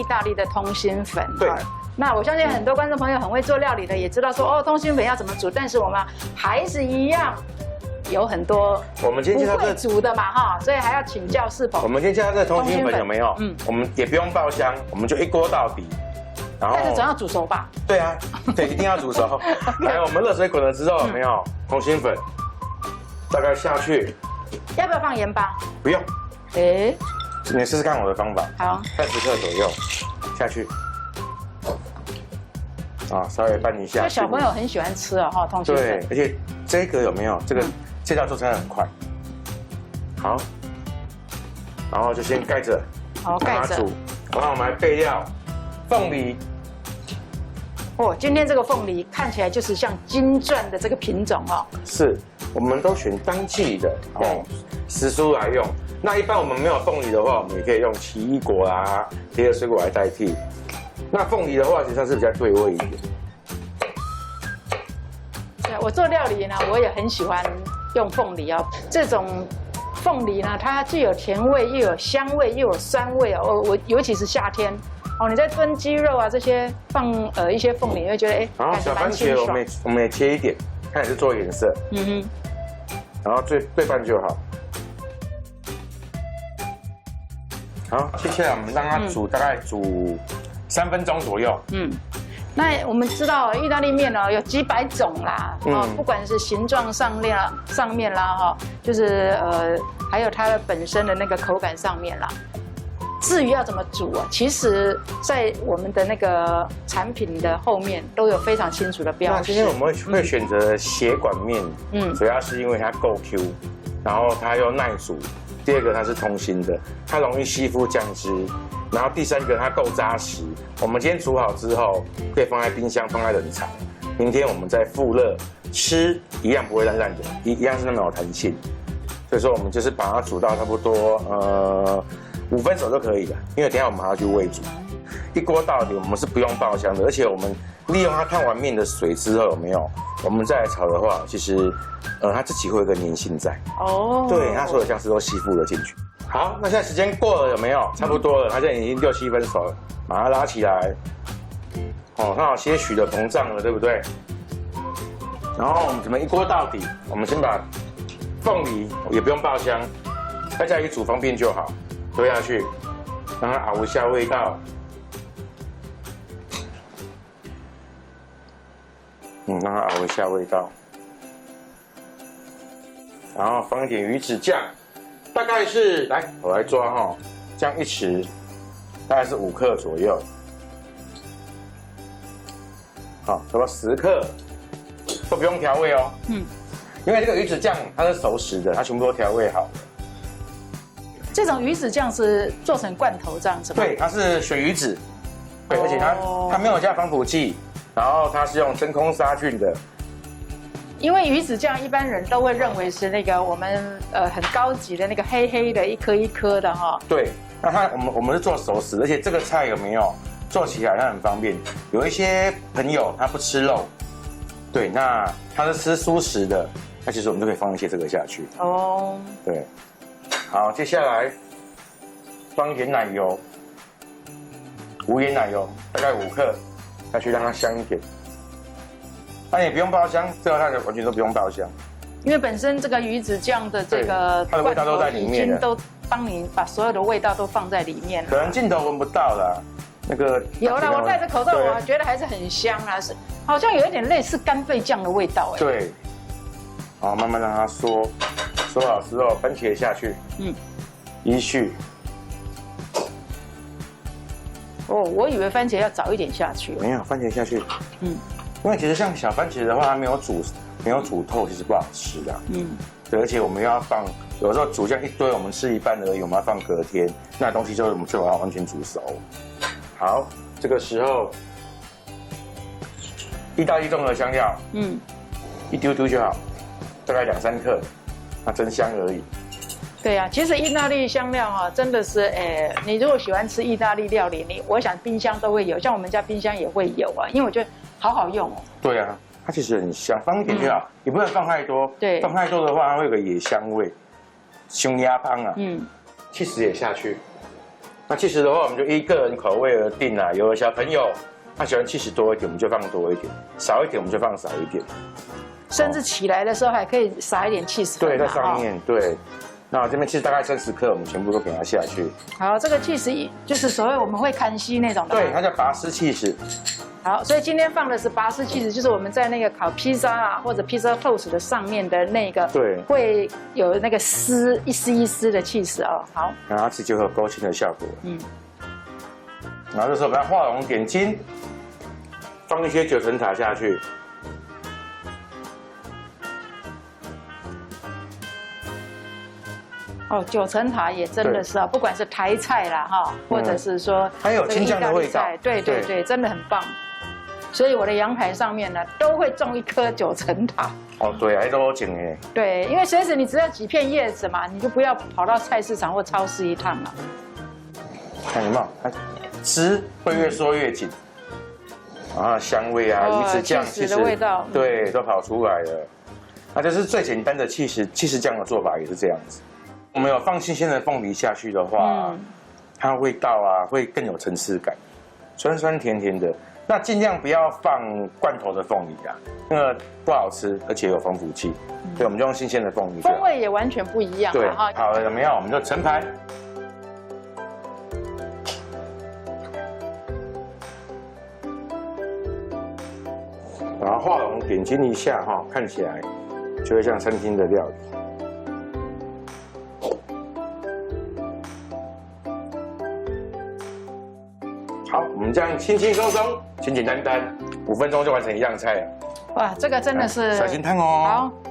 意大利的通心粉。对。那我相信很多观众朋友很会做料理的，也知道说哦，通心粉要怎么煮，但是我们还是一样有很多我们今天介绍不会煮的嘛哈，所以还要请教是否。我们今天介绍这通心粉有没有？我们也不用爆香，我们就一锅到底。然后，但是总要煮熟吧？对啊，对，一定要煮熟。来，我们热水滚了之后，有没有通心粉？大概下去。要不要放盐巴？不用。哎，你试试看我的方法。好，30克左右下去。啊，稍微拌一下。小朋友很喜欢吃哦，哈，通心粉。对，而且这个有没有？这道做起来很快。好，然后就先盖着，好盖着。煮。然后我们来备料，凤梨。哦，今天这个凤梨看起来就是像金钻的这个品种哦。是，我们都选当季的哦，时蔬来用。那一般我们没有凤梨的话，我们也可以用奇异果啦、别的水果来代替。那凤梨的话，实际上是比较对味一点。对，我做料理呢，我也很喜欢用凤梨哦。这种凤梨呢，它既有甜味，又有香味，又有酸味哦。我尤其是夏天哦，你在炖鸡肉啊这些放一些凤梨，你会觉得哎，然后小番茄我们也切一点，看也是做颜色。嗯哼。然后对半就好。好，接下来我们让它煮，大概煮3分钟左右。嗯，那我们知道意大利面呢有几百种啦，不管是形状上面啦哈，就是还有它本身的那个口感上面啦。至于要怎么煮啊，其实在我们的那个产品的后面都有非常清楚的标示。那今天我们会选择血管面，主要是因为它够 Q， 然后它又耐煮。第二个它是通心的，它容易吸附酱汁，然后第三个它够扎实。我们今天煮好之后，可以放在冰箱，放在冷藏，明天我们再复热吃，一样不会烂烂的，一样是那么有弹性。所以说我们就是把它煮到差不多5分熟就可以了，因为等一下我们还要去煨煮。一锅到底，我们是不用爆香的，而且我们利用它烫完面的水之后，有没有？我们再来炒的话，其实它自己会有个粘性在。哦。对，它所有酱汁都吸附了进去。好，那现在时间过了有没有？差不多了，它现在已经6、7分熟了，把它拉起来。哦，它有些许的膨胀了，对不对？然后我们怎么一锅到底？我们先把凤梨也不用爆香，在家里煮方便就好，丢下去，让它熬一下味道。让它熬一下味道，然后放一点鱼子酱，大概是我来抓哈，酱1匙，大概是5克左右。好，差不多10克，都不用调味哦。因为这个鱼子酱它是熟食的，它全部都调味好了。这种鱼子酱是做成罐头这样子吗？对，它是水鱼子，对，而且它没有加防腐剂。然后它是用真空杀菌的，因为鱼子酱一般人都会认为是那个我们很高级的那个黑黑的一颗一颗的哈。对，那我们是做熟食，而且这个菜有没有做起来它很方便。有一些朋友他不吃肉，对，那他是吃蔬食的，那其实我们就可以放一些这个下去。哦，对，好，接下来放一点奶油，无盐奶油，大概5克。下去让它香一点，那也不用爆香，这道菜完全都不用爆香，因为本身这个鱼子酱的这个它的味道都在里面，已经都帮你把所有的味道都放在里面了。可能镜头闻不到了，那个有了，我戴着口罩，我觉得还是很香啊，是好像有一点类似干贝酱的味道哎。对，好，慢慢让它缩好之后，番茄下去，依序。哦，我以为番茄要早一点下去。没有，番茄下去。因为其实像小番茄的话，它没有煮透，其实不好吃的。对，而且我们要放，有时候煮这样一堆，我们吃一半而已，我们要放隔天，那东西就是我们最好要完全煮熟。好，这个时候，意大利综合香料，一丢丢就好，大概2、3克，那增香而已。对呀，其实意大利香料哈，真的是，你如果喜欢吃意大利料理，我想冰箱都会有，像我们家冰箱也会有啊，因为我觉得好好用哦。对啊，它其实很香，放一点就好，也不能放太多。对，放太多的话，它会有个野香味，胸鸭汤啊。起司也下去，那起司的话，我们就依个人口味而定啦。有的小朋友他喜欢起司多一点，我们就放多一点；少一点我们就放少一点。甚至起来的时候还可以撒一点起司。对，在上面对。那这边起司大概30克，我们全部都给它下去。好，这个起司就是所谓我们会看稀那种的。对，它叫拔丝起司。好，所以今天放的是拔丝起司，就是我们在那个烤披萨啊或者披萨 toast 的上面的那个，对，会有那个丝一丝一丝的起司哦。好，然后吃就会有勾芡的效果。然后这时候我们要画龙点睛，放一些9层塔下去。哦，9层塔也真的是啊，不管是台菜啦哈，或者是说还有青酱的味道，对对对，真的很棒。所以我的阳台上面呢，都会种一颗9层塔。哦，对啊，都种哎。对，因为随时你只要几片叶子嘛，你就不要跑到菜市场或超市一趟了。看有没有？它汁会越缩越紧，然后香味啊、鱼子酱、起司的味道，对，都跑出来了。那这是最简单的起司酱的做法，也是这样子。我们有放新鲜的凤梨下去的话，它味道啊会更有层次感，酸酸甜甜的。那尽量不要放罐头的凤梨啊，那个不好吃，而且有防腐剂。对，我们就用新鲜的凤梨。风味也完全不一样。对，好了，怎么样？我们就盛盘。然后画龙点睛一下哈，看起来就会像餐厅的料理。好，我们这样轻轻松松、简简单单，5分钟就完成一样菜了。哇，这个真的是小心烫哦。好。